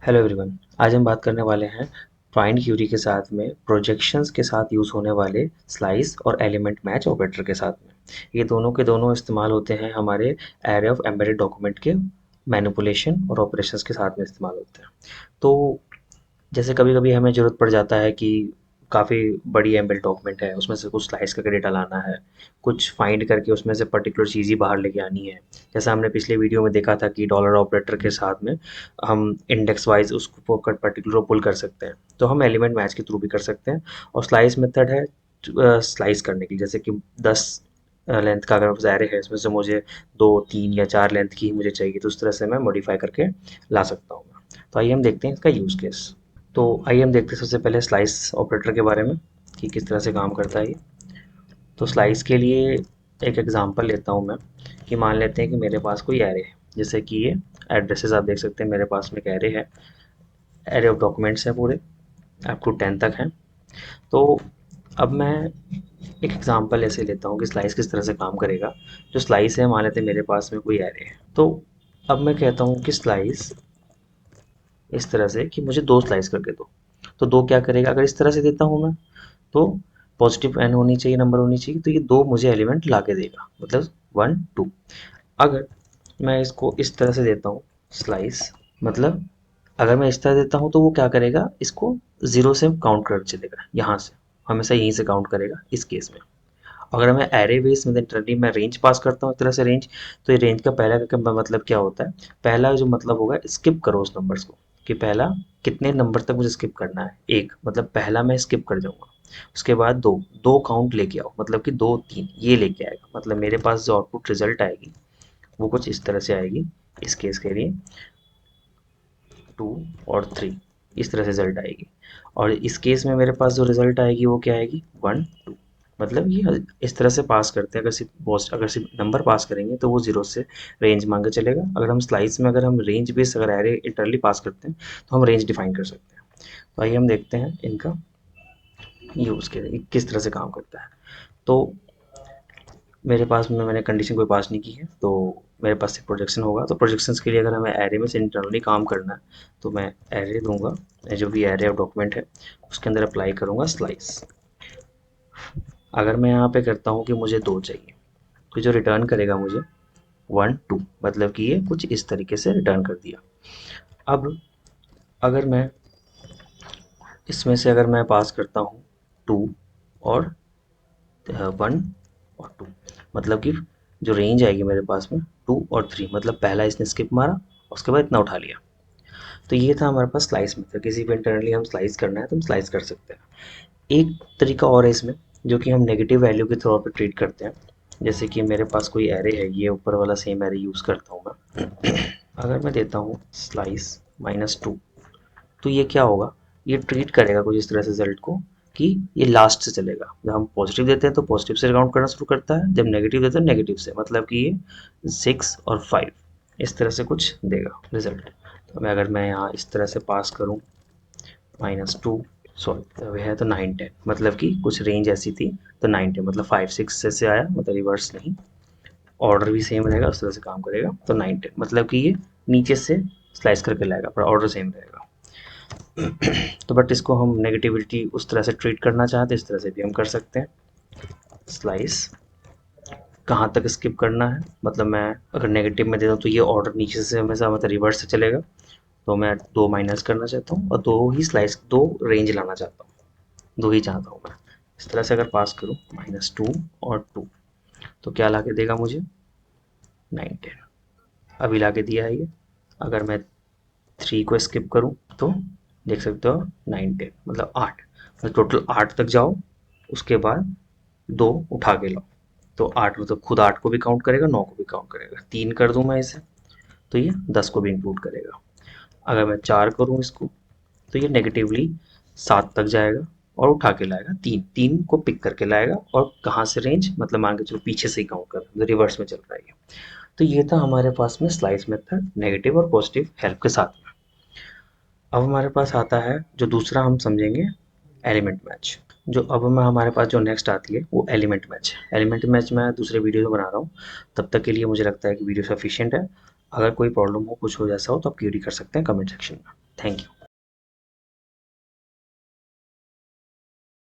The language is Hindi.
Hello everyone. आज हम बात करने वाले हैं फाइंड क्यूरी के साथ में प्रोजेक्शंस के साथ यूज़ होने वाले स्लाइस और एलिमेंट मैच ऑपरेटर के साथ में। ये दोनों के दोनों इस्तेमाल होते हैं हमारे एरे ऑफ एम्बेडेड डॉक्यूमेंट के मैनिपुलेशन और ऑपरेशंस के साथ में इस्तेमाल होते हैं। तो जैसे कभी-कभी हमें ज़रूरत पड़ जाता है कि काफ़ी बड़ी एमबेल डॉक्यूमेंट है, उसमें से कुछ स्लाइस करके डेटा लाना है, कुछ फाइंड करके उसमें से पर्टिकुलर चीज़ ही बाहर लेके आनी है। जैसा हमने पिछले वीडियो में देखा था कि डॉलर ऑपरेटर के साथ में हम इंडेक्स वाइज उसको पर्टिकुलर पुल कर सकते हैं, तो हम एलिमेंट मैच के थ्रू भी कर सकते हैं। और स्लाइस मेथड है स्लाइस करने की, जैसे कि 10 लेंथ का अगर एरे है, इसमें से मुझे 2 3 या 4 लेंथ की ही मुझे चाहिए, तो उस तरह से मैं मॉडिफाई करके ला सकता हूँ। तो आइए हम देखते हैं इसका यूज़ केस। तो आइए हम देखते हैं सबसे पहले स्लाइस ऑपरेटर के बारे में कि किस तरह से काम करता है ये। तो स्लाइस के लिए एक एग्जांपल लेता हूँ मैं कि मान लेते हैं कि मेरे पास कोई एरे है, जैसे कि ये एड्रेसेस आप देख सकते हैं, मेरे पास में एक एरे है, एरे ऑफ डॉक्यूमेंट्स है पूरे, अप टू 10 तक हैं। तो अब मैं एक एग्जांपल ऐसे लेता हूँ कि स्लाइस किस तरह से काम करेगा। जो स्लाइस है, मान लेते हैं मेरे पास में कोई एरे है, तो अब मैं कहता हूँ कि स्लाइस इस तरह से कि मुझे 2 स्लाइस करके दो। तो 2 क्या करेगा, अगर इस तरह से देता हूँ मैं, तो पॉजिटिव एन होनी चाहिए, नंबर होनी चाहिए, तो ये 2 मुझे एलिमेंट ला के देगा, मतलब 1 2। अगर मैं इसको इस तरह से देता हूँ स्लाइस, मतलब अगर मैं इस तरह देता हूँ तो वो क्या करेगा, इसको 0 से काउंट कर चलेगा, यहाँ से हमेशा यहीं से काउंट करेगा इस केस में। अगर मैं एरे बेस में इंटरनली मैं रेंज पास करता हूँ इस तरह से रेंज, तो ये रेंज का पहला का मतलब क्या होता है, पहला जो मतलब होगा स्किप करो उस नंबर्स को, कि पहला कितने नंबर तक मुझे स्किप करना है, एक मतलब पहला मैं स्किप कर जाऊंगा। उसके बाद दो, दो काउंट लेके आओ, मतलब कि 2 3 ये लेके आएगा, मतलब मेरे पास जो आउटपुट रिजल्ट आएगी वो कुछ इस तरह से आएगी। इस केस के लिए 2 और 3 इस तरह से रिजल्ट आएगी। और इस केस में मेरे पास जो रिजल्ट आएगी वो क्या आएगी, 1 2। मतलब ये इस तरह से पास करते हैं, अगर सिर्फ नंबर पास करेंगे तो वो 0 से रेंज मांग के चलेगा। अगर हम स्लाइस में अगर हम रेंज बेस अगर एरे इंटरनली पास करते हैं तो हम रेंज डिफाइन कर सकते हैं। तो आइए हम देखते हैं इनका यूज़ के किस तरह से काम करता है। तो मेरे पास में मैंने कंडीशन कोई पास नहीं की है, तो मेरे पास एक प्रोजेक्शन होगा। तो प्रोजेक्शंस के लिए अगर हमें एरे में से इंटरनली काम करना है, तो मैं एरे दूंगा, जो भी एरे ऑफ डॉक्यूमेंट है उसके अंदर अप्लाई करूंगा स्लाइस। अगर मैं यहाँ पे करता हूँ कि मुझे 2 चाहिए, तो जो रिटर्न करेगा मुझे 1 2, मतलब कि ये कुछ इस तरीके से रिटर्न कर दिया। अब अगर मैं इसमें से अगर मैं पास करता हूँ 2 और 1 और 2, मतलब कि जो रेंज आएगी मेरे पास में 2 और 3, मतलब पहला इसने स्किप मारा, उसके बाद इतना उठा लिया। तो ये था हमारे पास स्लाइस मेथड। किसी भी इंटरनली हम स्लाइस करना है तो हम स्लाइस कर सकते हैं। एक तरीका और है इसमें, जो कि हम नेगेटिव वैल्यू के तौर पे ट्रीट करते हैं। जैसे कि मेरे पास कोई एरे है, ये ऊपर वाला सेम एरे यूज़ करता हूँ मैं। अगर मैं देता हूँ स्लाइस -2, तो ये क्या होगा, ये ट्रीट करेगा कुछ इस तरह से रिजल्ट को कि ये लास्ट से चलेगा। जब हम पॉजिटिव देते हैं तो पॉजिटिव से काउंट करना शुरू करता है, जब नेगेटिव देते हैं नेगेटिव से, मतलब कि ये 6 और 5 इस तरह से कुछ देगा रिजल्ट। तो मैं यहाँ इस तरह से पास करूँ -2, सॉरी है तो 9 10, मतलब कि कुछ रेंज ऐसी थी, तो 9 10 मतलब 5 6 से आया, मतलब रिवर्स नहीं, ऑर्डर भी सेम रहेगा, उस तरह से काम करेगा। तो 9 10 मतलब कि ये नीचे से स्लाइस करके लाएगा, पर ऑर्डर सेम रहेगा। तो बट इसको हम नेगेटिविटी उस तरह से ट्रीट करना चाहते हैं, इस तरह से भी हम कर सकते हैं। स्लाइस कहाँ तक स्किप करना है, मतलब मैं अगर नेगेटिव में दे दूँ तो ये ऑर्डर नीचे से हमेशा मतलब रिवर्स से चलेगा। तो मैं 2 माइनस करना चाहता हूँ और 2 ही स्लाइस, 2 रेंज लाना चाहता हूँ, 2 ही चाहता हूँ मैं। इस तरह से अगर पास करूँ -2 और 2, तो क्या ला के देगा मुझे 9 10, अभी ला के दिया है ये। अगर मैं 3 को स्किप करूँ तो देख सकते हो 9 10 मतलब 8, मतलब टोटल 8 तक जाओ, उसके बाद 2 उठा के लाओ। तो 8 मतलब खुद 8 को भी काउंट करेगा, 9 को भी काउंट करेगा। 3 कर दूं मैं इसे, तो ये 10 को भी इंक्लूड करेगा। अगर मैं 4 करूं इसको, तो ये नेगेटिवली 7 तक जाएगा और उठा के लाएगा 3, 3 को पिक करके लाएगा, और कहाँ से रेंज, मतलब मान के चलो पीछे से ही काउंट कर रहा है, रिवर्स में चल रहा है ये। तो ये था हमारे पास में स्लाइस मेथड नेगेटिव और पॉजिटिव हेल्प के साथ में। अब हमारे पास आता है जो दूसरा हम समझेंगे, एलिमेंट मैच। जो अब मैं हमारे पास जो नेक्स्ट आती है वो एलिमेंट मैच है। एलिमेंट मैच मैं दूसरे वीडियो में बना रहा हूँ, तब तक के लिए मुझे लगता है कि वीडियो सफिशिएंट है। अगर कोई प्रॉब्लम हो, कुछ हो जैसा हो, तो आप क्यूरी कर सकते हैं कमेंट सेक्शन में। Thank you.